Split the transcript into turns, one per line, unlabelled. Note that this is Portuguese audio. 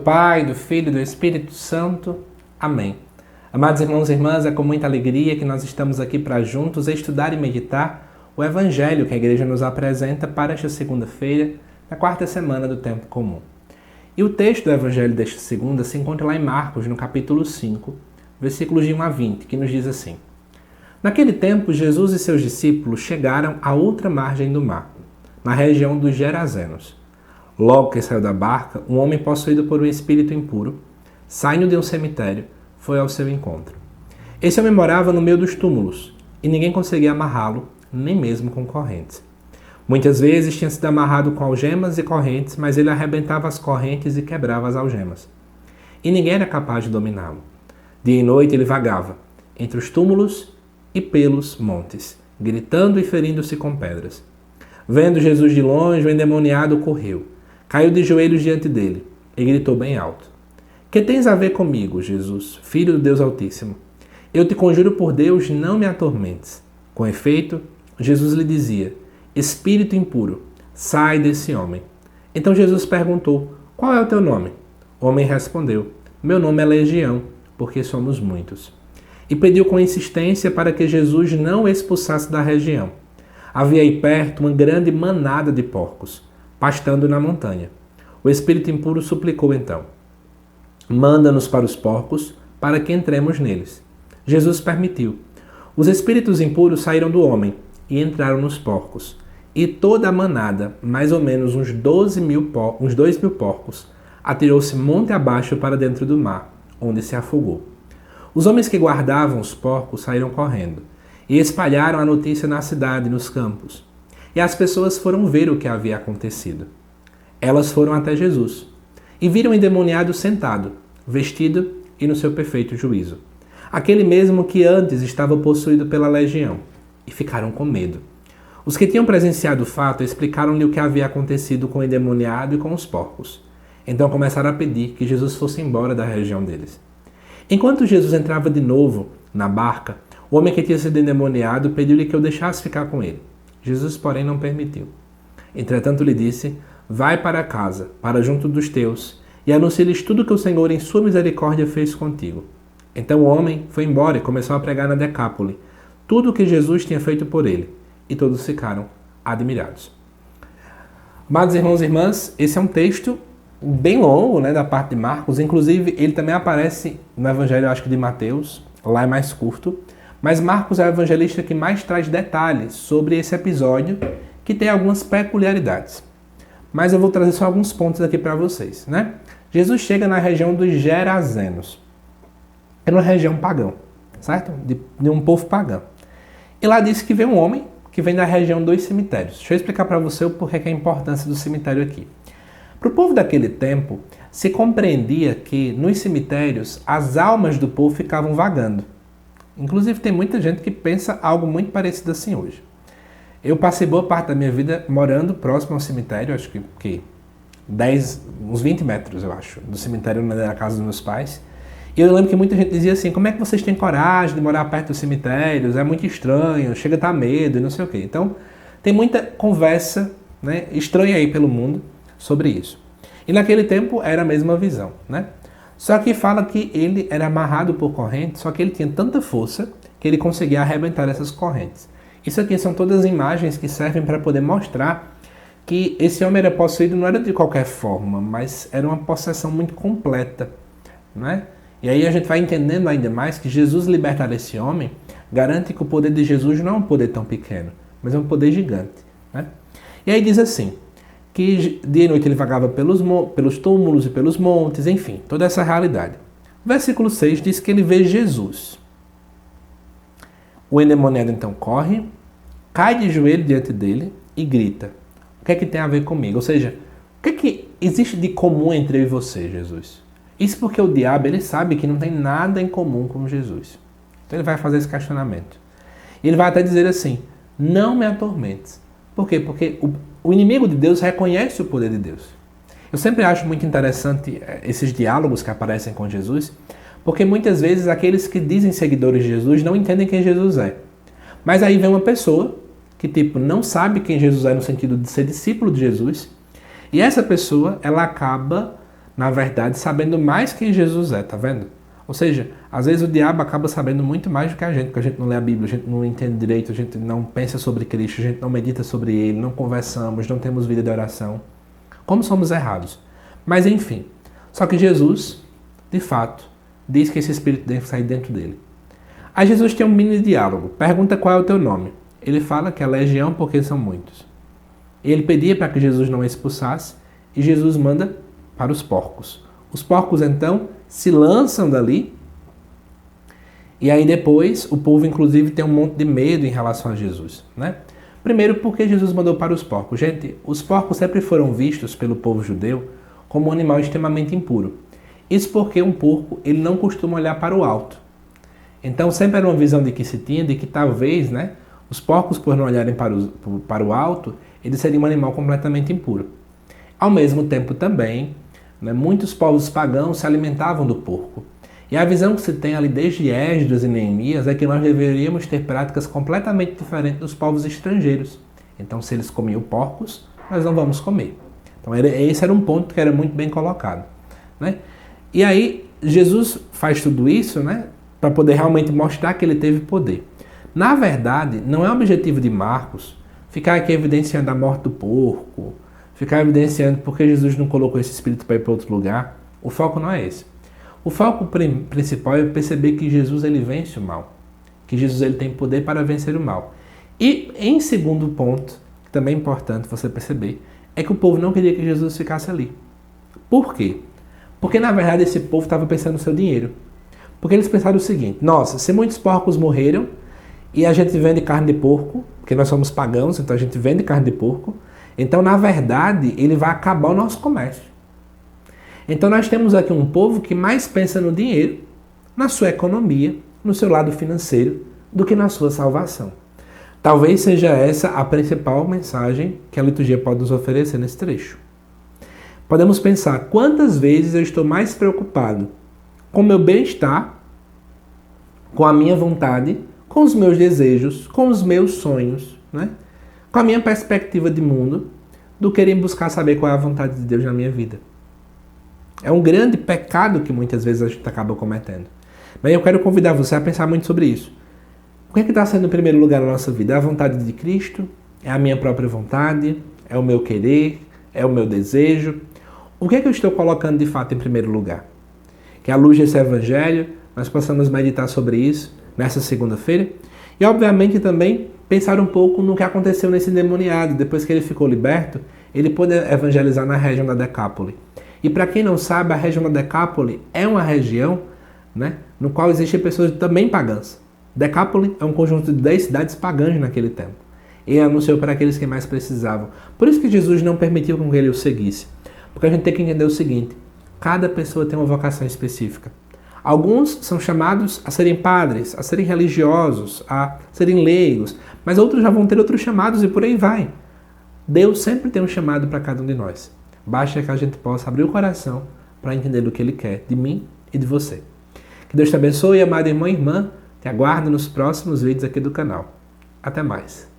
Pai, do Filho e do Espírito Santo. Amém. Amados irmãos e irmãs, é com muita alegria que nós estamos aqui para juntos estudar e meditar o Evangelho que a Igreja nos apresenta para esta segunda-feira, na quarta semana do Tempo Comum. E o texto do Evangelho desta segunda se encontra lá em Marcos, no capítulo 5, versículos de 1 a 20, que nos diz assim: Naquele tempo, Jesus e seus discípulos chegaram à outra margem do mar, na região dos Gerazenos. Logo que saiu da barca, um homem possuído por um espírito impuro, saindo de um cemitério, foi ao seu encontro. Esse homem morava no meio dos túmulos, e ninguém conseguia amarrá-lo, nem mesmo com correntes. Muitas vezes tinha sido amarrado com algemas e correntes, mas ele arrebentava as correntes e quebrava as algemas. E ninguém era capaz de dominá-lo. Dia e noite ele vagava, entre os túmulos e pelos montes, gritando e ferindo-se com pedras. Vendo Jesus de longe, o endemoniado correu, caiu de joelhos diante dele e gritou bem alto: Que tens a ver comigo, Jesus, Filho do Deus Altíssimo? Eu te conjuro por Deus, não me atormentes. Com efeito, Jesus lhe dizia: Espírito impuro, sai desse homem. Então Jesus perguntou: Qual é o teu nome? O homem respondeu: Meu nome é Legião, porque somos muitos. E pediu com insistência para que Jesus não o expulsasse da região. Havia aí perto uma grande manada de porcos, pastando na montanha. O espírito impuro suplicou então: Manda-nos para os porcos, para que entremos neles. Jesus permitiu. Os espíritos impuros saíram do homem e entraram nos porcos. E toda a manada, mais ou menos uns 2 mil porcos, atirou-se monte abaixo para dentro do mar, onde se afogou. Os homens que guardavam os porcos saíram correndo e espalharam a notícia na cidade e nos campos. E as pessoas foram ver o que havia acontecido. Elas foram até Jesus e viram o endemoniado sentado, vestido e no seu perfeito juízo. Aquele mesmo que antes estava possuído pela legião, e ficaram com medo. Os que tinham presenciado o fato explicaram-lhe o que havia acontecido com o endemoniado e com os porcos. Então começaram a pedir que Jesus fosse embora da região deles. Enquanto Jesus entrava de novo na barca, o homem que tinha sido endemoniado pediu-lhe que o deixasse ficar com ele. Jesus, porém, não permitiu. Entretanto, lhe disse: Vai para casa, para junto dos teus, e anuncia-lhes tudo que o Senhor, em sua misericórdia, fez contigo. Então o homem foi embora e começou a pregar na Decápole tudo o que Jesus tinha feito por ele, e todos ficaram admirados. Amados irmãos e irmãs, esse é um texto bem longo, da parte de Marcos. Inclusive, ele também aparece no Evangelho, acho que de Mateus, lá é mais curto. Mas Marcos é o evangelista que mais traz detalhes sobre esse episódio, que tem algumas peculiaridades. Mas eu vou trazer só alguns pontos aqui para vocês, Jesus chega na região dos Gerazenos. É uma região pagã, certo? De um povo pagão. E lá diz que vem um homem que vem da região dos cemitérios. Deixa eu explicar para você o porquê que é a importância do cemitério aqui. Para o povo daquele tempo, se compreendia que nos cemitérios as almas do povo ficavam vagando. Inclusive, tem muita gente que pensa algo muito parecido assim hoje. Eu passei boa parte da minha vida morando próximo ao cemitério, acho que uns 20 metros, eu acho, do cemitério na casa dos meus pais. E eu lembro que muita gente dizia assim: como é que vocês têm coragem de morar perto dos cemitérios? É muito estranho, chega a dar medo e não sei o quê. Então, tem muita conversa estranha aí pelo mundo sobre isso. E naquele tempo era a mesma visão, Só que fala que ele era amarrado por correntes, só que ele tinha tanta força que ele conseguia arrebentar essas correntes. Isso aqui são todas imagens que servem para poder mostrar que esse homem era possuído não era de qualquer forma, mas era uma possessão muito completa, E aí a gente vai entendendo ainda mais que Jesus libertar esse homem garante que o poder de Jesus não é um poder tão pequeno, mas é um poder gigante, E aí diz assim: que dia e noite ele vagava pelos túmulos e pelos montes, enfim, toda essa realidade. O versículo 6 diz que ele vê Jesus. O endemoniado então corre, cai de joelho diante dele e grita: O que é que tem a ver comigo? Ou seja, o que é que existe de comum entre eu e você, Jesus? Isso porque o diabo, ele sabe que não tem nada em comum com Jesus. Então ele vai fazer esse questionamento. E ele vai até dizer assim: Não me atormentes. Por quê? Porque o inimigo de Deus reconhece o poder de Deus. Eu sempre acho muito interessante esses diálogos que aparecem com Jesus, porque muitas vezes aqueles que dizem seguidores de Jesus não entendem quem Jesus é. Mas aí vem uma pessoa que não sabe quem Jesus é no sentido de ser discípulo de Jesus, e essa pessoa ela acaba na verdade, sabendo mais quem Jesus é, tá vendo? Ou seja, às vezes o diabo acaba sabendo muito mais do que a gente, porque a gente não lê a Bíblia, a gente não entende direito, a gente não pensa sobre Cristo, a gente não medita sobre Ele, não conversamos, não temos vida de oração. Como somos errados. Mas enfim, só que Jesus, de fato, diz que esse Espírito deve sair dentro dele. Aí Jesus tem um mini diálogo, pergunta qual é o teu nome. Ele fala que é legião porque são muitos. Ele pedia para que Jesus não expulsasse e Jesus manda para os porcos. Os porcos então se lançam dali e aí depois o povo inclusive tem um monte de medo em relação a Jesus, né? Primeiro porque Jesus mandou para os porcos. Gente, os porcos sempre foram vistos pelo povo judeu como um animal extremamente impuro. Isso porque um porco ele não costuma olhar para o alto. Então sempre era uma visão de que se tinha de que talvez, né, os porcos por não olharem para o alto, eles seriam um animal completamente impuro. Ao mesmo tempo também, né, muitos povos pagãos se alimentavam do porco. E a visão que se tem ali desde Esdras e Neemias é que nós deveríamos ter práticas completamente diferentes dos povos estrangeiros. Então, se eles comiam porcos, nós não vamos comer. Então, esse era um ponto que era muito bem colocado, né? E aí, Jesus faz tudo isso, né, para poder realmente mostrar que ele teve poder. Na verdade, não é o objetivo de Marcos ficar aqui evidenciando a morte do porco, ficar evidenciando porque Jesus não colocou esse espírito para ir para outro lugar. O foco não é esse. O foco principal é perceber que Jesus ele vence o mal, que Jesus ele tem poder para vencer o mal. E em segundo ponto, que também é importante você perceber, é que o povo não queria que Jesus ficasse ali. Por quê? Porque na verdade esse povo estava pensando no seu dinheiro. Porque eles pensaram o seguinte: nossa, se muitos porcos morreram e a gente vende carne de porco, porque nós somos pagãos, então a gente vende carne de porco, então na verdade ele vai acabar o nosso comércio. Então nós temos aqui um povo que mais pensa no dinheiro, na sua economia, no seu lado financeiro, do que na sua salvação. Talvez seja essa a principal mensagem que a liturgia pode nos oferecer nesse trecho. Podemos pensar quantas vezes eu estou mais preocupado com o meu bem-estar, com a minha vontade, com os meus desejos, com os meus sonhos, né? Com a minha perspectiva de mundo, do que em buscar saber qual é a vontade de Deus na minha vida. É um grande pecado que muitas vezes a gente acaba cometendo. Mas eu quero convidar você a pensar muito sobre isso. O que está sendo em primeiro lugar na nossa vida? É a vontade de Cristo? É a minha própria vontade? É o meu querer? É o meu desejo? O que eu estou colocando de fato em primeiro lugar? Que à luz desse evangelho nós possamos meditar sobre isso nessa segunda-feira e obviamente também pensar um pouco no que aconteceu nesse endemoniado. Depois que ele ficou liberto, ele pôde evangelizar na região da Decápole. E para quem não sabe, a região da Decápole é uma região, né, no qual existem pessoas também pagãs. Decápole é um conjunto de 10 cidades pagãs naquele tempo. Ele anunciou para aqueles que mais precisavam. Por isso que Jesus não permitiu que ele o seguisse. Porque a gente tem que entender o seguinte: cada pessoa tem uma vocação específica. Alguns são chamados a serem padres, a serem religiosos, a serem leigos, mas outros já vão ter outros chamados e por aí vai. Deus sempre tem um chamado para cada um de nós. Basta que a gente possa abrir o coração para entender o que Ele quer de mim e de você. Que Deus te abençoe, amado irmão e irmã. Te aguardo nos próximos vídeos aqui do canal. Até mais.